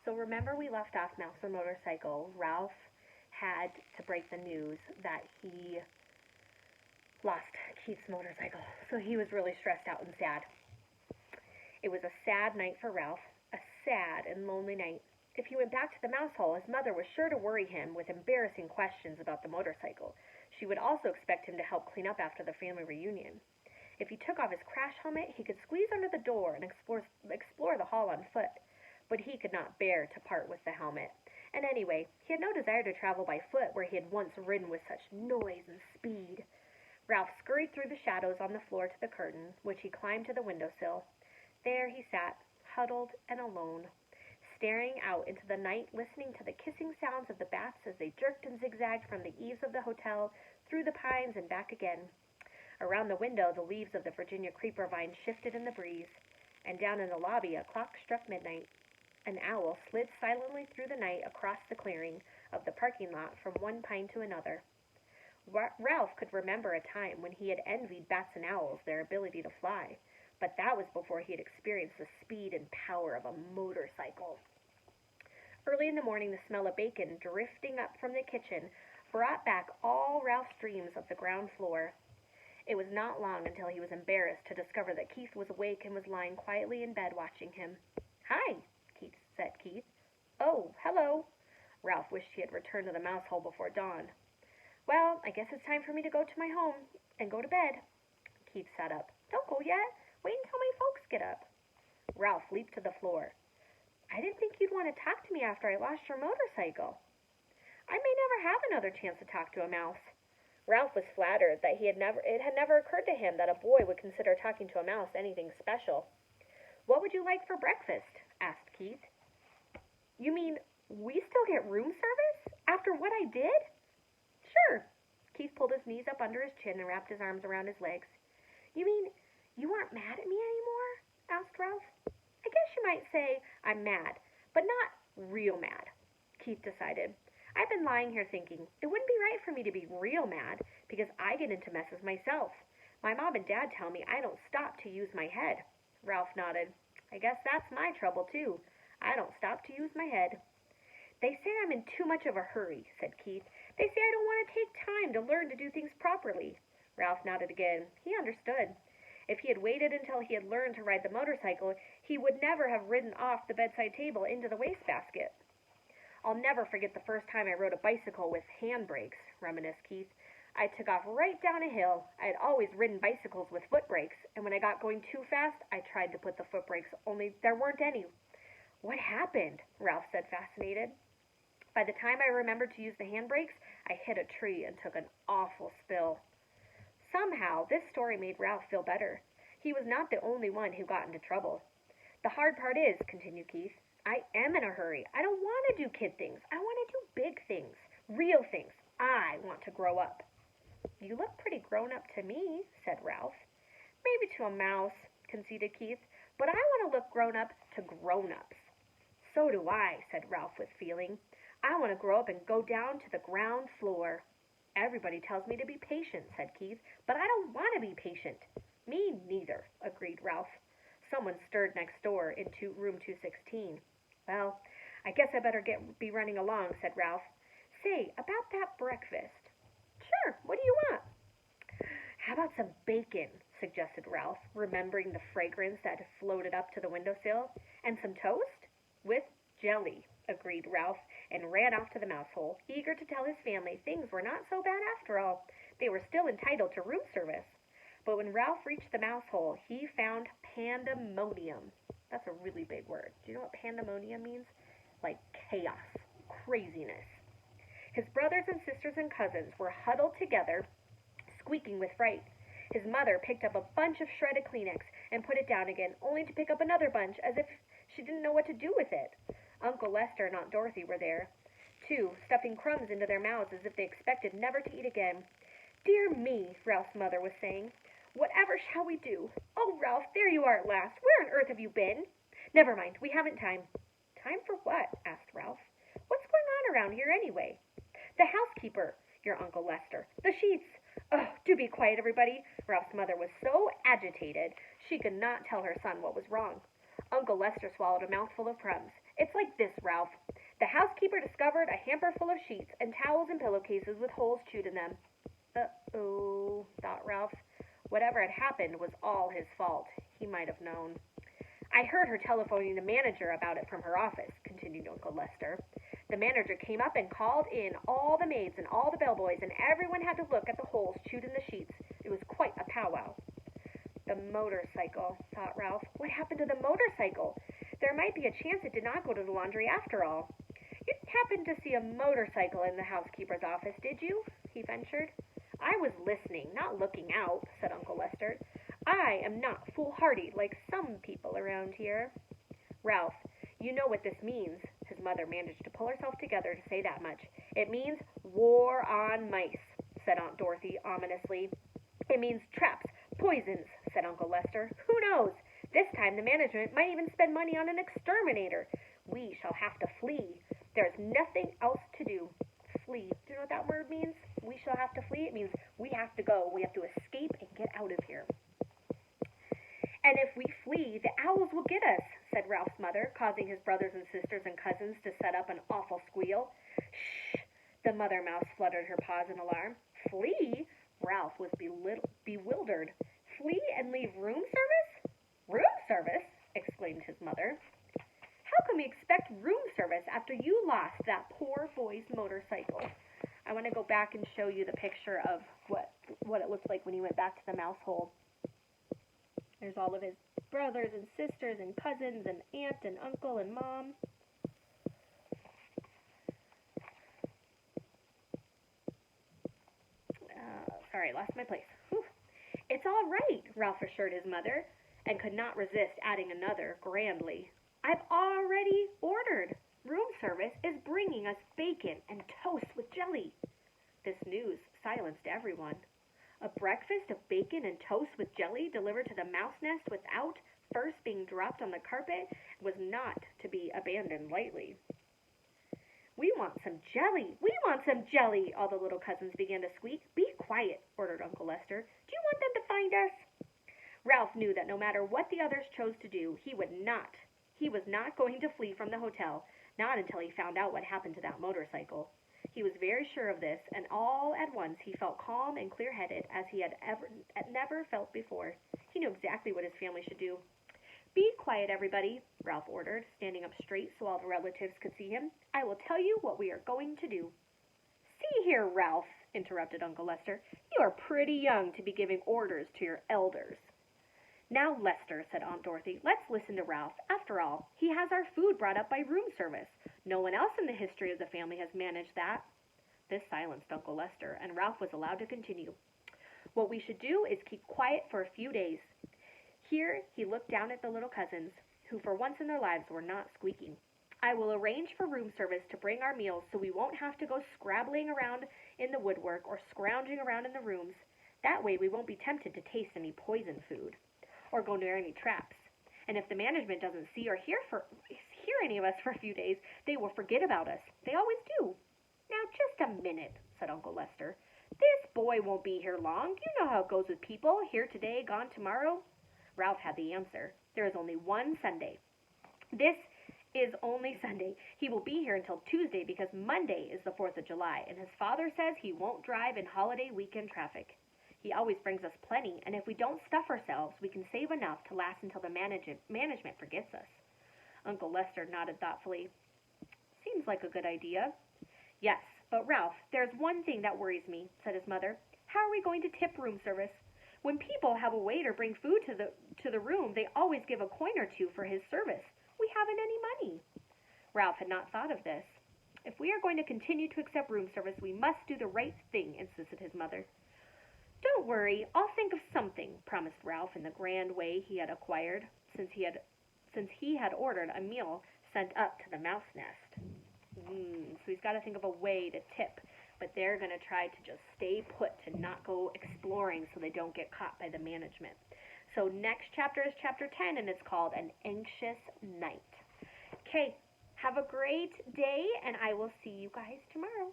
So remember we left off Mouse and Motorcycle. Ralph had to break the news that he lost Keith's motorcycle. So he was really stressed out and sad. It was a sad night for Ralph, a sad and lonely night. If he went back to the mouse hole, his mother was sure to worry him with embarrassing questions about the motorcycle. She would also expect him to help clean up after the family reunion. If he took off his crash helmet, he could squeeze under the door and explore the hall on foot. But he could not bear to part with the helmet. And anyway, he had no desire to travel by foot where he had once ridden with such noise and speed. Ralph scurried through the shadows on the floor to the curtain, which he climbed to the windowsill. There he sat, huddled and alone, staring out into the night, listening to the kissing sounds of the bats as they jerked and zigzagged from the eaves of the hotel, through the pines and back again. Around the window, the leaves of the Virginia creeper vine shifted in the breeze, and down in the lobby a clock struck midnight. An owl slid silently through the night across the clearing of the parking lot from one pine to another. Ralph could remember a time when he had envied bats and owls their ability to fly, but that was before he had experienced the speed and power of a motorcycle. Early in the morning, the smell of bacon drifting up from the kitchen brought back all Ralph's dreams of the ground floor. It was not long until he was embarrassed to discover that Keith was awake and was lying quietly in bed watching him. "Hi," said Keith. "Oh, hello." Ralph wished he had returned to the mouse hole before dawn. "Well, I guess it's time for me to go to my home and go to bed." Keith sat up. "Don't go yet. Wait until my folks get up." Ralph leaped to the floor. "I didn't think you'd want to talk to me after I lost your motorcycle." "I may never have another chance to talk to a mouse." Ralph was flattered that it had never occurred to him that a boy would consider talking to a mouse anything special. "What would you like for breakfast?" asked Keith. "You mean we still get room service? After what I did?" "Sure." Keith pulled his knees up under his chin and wrapped his arms around his legs. "You mean you aren't mad at me anymore?" asked Ralph. "I guess you might say I'm mad, but not real mad," Keith decided. "I've been lying here thinking it wouldn't be right for me to be real mad because I get into messes myself. My mom and dad tell me I don't stop to use my head." Ralph nodded. "I guess that's my trouble, too. I don't stop to use my head." "They say I'm in too much of a hurry," said Keith. "They say I don't want to take time to learn to do things properly." Ralph nodded again. He understood. If he had waited until he had learned to ride the motorcycle, he would never have ridden off the bedside table into the wastebasket. "I'll never forget the first time I rode a bicycle with hand brakes," reminisced Keith. "I took off right down a hill. I had always ridden bicycles with foot brakes, and when I got going too fast, I tried to put the foot brakes, only there weren't any." "What happened?" Ralph said, fascinated. "By the time I remembered to use the hand brakes, I hit a tree and took an awful spill." Somehow, this story made Ralph feel better. He was not the only one who got into trouble. "The hard part is," continued Keith, "I am in a hurry. I don't want to do kid things. I want to do big things, real things. I want to grow up." "You look pretty grown up to me," said Ralph. "Maybe to a mouse," conceded Keith, "but I want to look grown up to grown-ups." "So do I," said Ralph with feeling. "I want to grow up and go down to the ground floor." "Everybody tells me to be patient," said Keith, "but I don't want to be patient." "Me neither," agreed Ralph. Someone stirred next door into room 216. "Well, I guess I better be running along," said Ralph. "Say, about that breakfast." "Sure, what do you want?" "How about some bacon?" suggested Ralph, remembering the fragrance that had floated up to the windowsill. "And some toast?" "With jelly," agreed Ralph, and ran off to the mouse hole, eager to tell his family things were not so bad after all. They were still entitled to room service. But when Ralph reached the mouse hole, he found pandemonium. That's a really big word. Do you know what pandemonium means? Like chaos, craziness. His brothers and sisters and cousins were huddled together, squeaking with fright. His mother picked up a bunch of shredded Kleenex and put it down again, only to pick up another bunch as if she didn't know what to do with it. Uncle Lester and Aunt Dorothy were there, too, stuffing crumbs into their mouths as if they expected never to eat again. "Dear me," Ralph's mother was saying. "Whatever shall we do? Oh, Ralph, there you are at last. Where on earth have you been?" "Never mind, we haven't time." "Time for what?" asked Ralph. "What's going on around here anyway?" "The housekeeper, your Uncle Lester. The sheets." "Oh, do be quiet, everybody." Ralph's mother was so agitated she could not tell her son what was wrong. Uncle Lester swallowed a mouthful of crumbs. It's like this, Ralph. The housekeeper discovered a hamper full of sheets and towels and pillowcases with holes chewed in them. Uh-oh, thought Ralph. Whatever had happened was all his fault. He might have known. I heard her telephoning the manager about it from her office, continued Uncle Lester. The manager came up and called in all the maids and all the bellboys, and everyone had to look at the holes chewed in the sheets. It was quite a powwow. The motorcycle, thought Ralph. What happened to the motorcycle? There might be a chance it did not go to the laundry after all. You didn't happen to see a motorcycle in the housekeeper's office, did you? He ventured. I was listening, not looking out, said Uncle Lester. I am not foolhardy like some people around here. Ralph, you know what this means. His mother managed to pull herself together to say that much. It means war on mice, said Aunt Dorothy ominously. It means traps, poisons, said Uncle Lester. Who knows? This time the management might even spend money on an exterminator. We shall have to flee. There's nothing else to do. Flee. Do you know what that word means? We shall have to flee. It means we have to go. We have to escape and get out of here. And if we flee, the owls will get us, said Ralph's mother, causing his brothers and sisters and cousins to set up an awful squeal. Shh! The mother mouse fluttered her paws in alarm. Flee? Ralph was bewildered. Flee and leave room service? Room service? Exclaimed his mother. How can we expect room service after you lost that poor boy's motorcycle? I want to go back and show you the picture of what it looked like when he went back to the mouse hole. There's all of his brothers and sisters and cousins and aunt and uncle and mom. Sorry, I lost my place. Whew. It's all right, Ralph assured his mother, and could not resist adding another grandly. I've already ordered. Room service is bringing us bacon and toast with jelly. This news silenced everyone. A breakfast of bacon and toast with jelly delivered to the mouse nest without first being dropped on the carpet was not to be abandoned lightly. We want some jelly! We want some jelly! All the little cousins began to squeak. Be quiet, ordered Uncle Lester. Do you want them to find us? Ralph knew that no matter what the others chose to do, he was not going to flee from the hotel, not until he found out what happened to that motorcycle. He was very sure of this, and all at once he felt calm and clear-headed as he had never felt before. He knew exactly what his family should do. Be quiet, everybody, Ralph ordered, standing up straight so all the relatives could see him. I will tell you what we are going to do. See here, Ralph, interrupted Uncle Lester. You are pretty young to be giving orders to your elders. Now, Lester, said Aunt Dorothy, let's listen to Ralph. After all, he has our food brought up by room service. No one else in the history of the family has managed that. This silenced Uncle Lester, and Ralph was allowed to continue. What we should do is keep quiet for a few days. Here he looked down at the little cousins, who for once in their lives were not squeaking. I will arrange for room service to bring our meals so we won't have to go scrabbling around in the woodwork or scrounging around in the rooms. That way we won't be tempted to taste any poison food or go near any traps. And if the management doesn't see or hear any of us for a few days, they will forget about us. They always do. Now, just a minute, said Uncle Lester. This boy won't be here long. You know how it goes with people. Here today, gone tomorrow. Ralph had the answer. There is only one Sunday. This is only Sunday. He will be here until Tuesday because Monday is the 4th of July, and his father says he won't drive in holiday weekend traffic. He always brings us plenty, and if we don't stuff ourselves, we can save enough to last until the management forgets us. Uncle Lester nodded thoughtfully. Seems like a good idea. Yes, but Ralph, there's one thing that worries me, said his mother. How are we going to tip room service? When people have a waiter bring food to the room, they always give a coin or two for his service. We haven't any money. Ralph had not thought of this. If we are going to continue to accept room service, we must do the right thing, insisted his mother. Don't worry, I'll think of something, promised Ralph in the grand way he had acquired since he had ordered a meal sent up to the mouse nest. So he's got to think of a way to tip, but they're going to try to just stay put, to not go exploring so they don't get caught by the management. So next chapter is chapter 10, and it's called An Anxious Night. Okay, have a great day, and I will see you guys tomorrow.